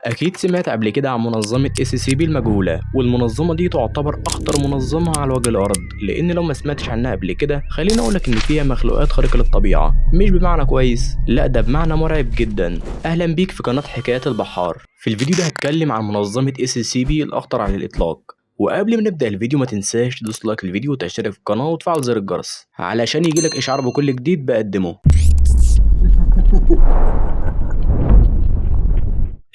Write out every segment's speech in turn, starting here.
أكيد سمعت قبل كده عن منظمة SCP المجهولة، والمنظمة دي تعتبر أخطر منظمة على وجه الأرض، لأن لو ما سمعتش عنها قبل كده خليني أقولك إن فيها مخلوقات خارقة للطبيعة، مش بمعنى كويس، لأ ده بمعنى مرعب جدا. أهلا بيك في قناة حكايات البحار. في الفيديو ده هتكلم عن منظمة SCP الأخطر على الإطلاق. وقبل ما نبدأ الفيديو ما تنساش تدوس لايك للفيديو وتشترك في القناة وتفعل زر الجرس علشان يجيلك إشعار بكل جديد بقدمه.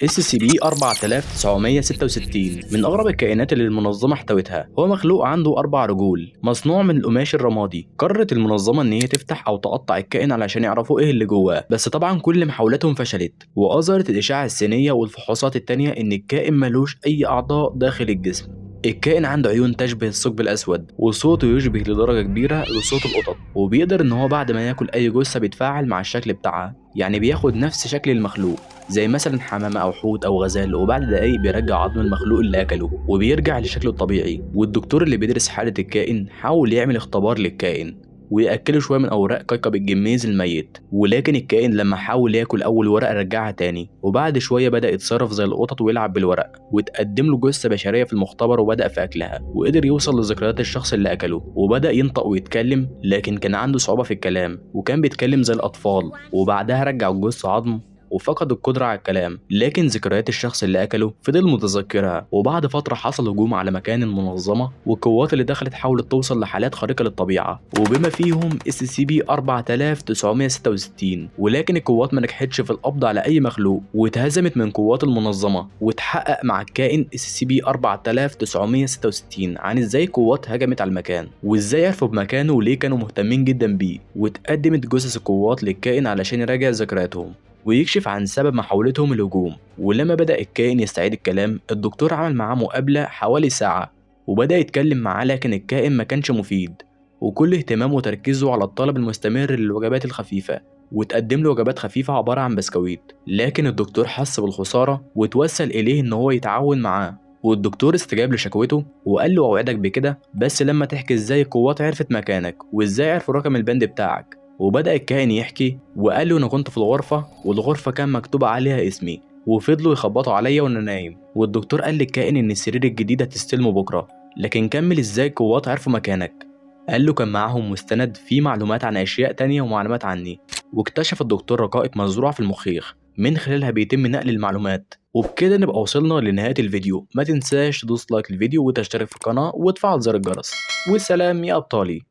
SCP-4966 من أغرب الكائنات اللي المنظمة احتوتها. هو مخلوق عنده 4 رجول مصنوع من القماش الرمادي. قررت المنظمة إن هي تفتح أو تقطع الكائن علشان يعرفوا إيه اللي جواه، بس طبعا كل محاولاتهم فشلت، وأظهرت الإشعة السينية والفحوصات التانية إن الكائن ملوش أي أعضاء داخل الجسم. الكائن عنده عيون تشبه الثقب الأسود، وصوته يشبه لدرجة كبيرة لصوت القطط، وبيقدر إن هو بعد ما ياكل أي جثة بيتفاعل مع الشكل بتاعها، يعني بياخد نفس شكل المخلوق زي مثلا حمامة أو حوت أو غزال، وبعد دقايق بيرجع عظم المخلوق اللي أكله وبيرجع لشكله الطبيعي. والدكتور اللي بيدرس حالة الكائن حاول يعمل اختبار للكائن ويأكله شوية من أوراق كوكب الجميز الميت، ولكن الكائن لما حاول ياكل أول ورقة رجعها تاني، وبعد شوية بدأ يتصرف زي القطط ويلعب بالورق، وتقدم له جثة بشرية في المختبر وبدأ في أكلها، وقدر يوصل لذكريات الشخص اللي أكله، وبدأ ينطق ويتكلم، لكن كان عنده صعوبة في الكلام وكان بيتكلم زي الأطفال. وبعدها رجع الجثة عظم وفقد القدرة على الكلام، لكن ذكريات الشخص اللي أكله فضل متذكرها. وبعد فترة حصل هجوم على مكان المنظمة، والقوات اللي دخلت حاولت توصل لحالات خارقة للطبيعة وبما فيهم SCP-4966، ولكن القوات ما نجحتش في القبض على أي مخلوق واتهزمت من قوات المنظمة. واتحقق مع الكائن SCP-4966 عن ازاي القوات هجمت على المكان وازاي عرفوا بمكانه وليه كانوا مهتمين جدا بيه، واتقدمت جثث القوات للكائن علشان يراجع ذكرياتهم ويكشف عن سبب محاولتهم الهجوم. ولما بدأ الكائن يستعيد الكلام، الدكتور عمل معاه مقابلة حوالي ساعة وبدأ يتكلم معاه، لكن الكائن ما كانش مفيد، وكل اهتمامه وتركيزه على الطلب المستمر للوجبات الخفيفة، وتقدم له وجبات خفيفة عبارة عن بسكويت. لكن الدكتور حس بالخسارة وتوسل إليه إن هو يتعاون معاه، والدكتور استجاب لشكوته وقال له أوعدك بكده بس لما تحكي ازاي القوات عرفت مكانك وازاي عرفوا رقم البند بتاعك. وبدأ الكائن يحكي وقال له أنا كنت في الغرفة والغرفة كان مكتوب عليها اسمي، وفضلوا يخبطوا عليا وأنا نايم. والدكتور قال للكائن إن السرير الجديد هتستلمه بكرة، لكن كمل إزاي القوات عرفوا مكانك. قال له كان معاهم مستند فيه معلومات عن أشياء تانية ومعلومات عني، واكتشف الدكتور رقائق مزروعة في المخيخ من خلالها بيتم نقل المعلومات. وبكده نبقى وصلنا لنهاية الفيديو. ما تنساش تدوس لايك للفيديو وتشترك في القناة وتفعل زر الجرس، والسلام يا أبطالي.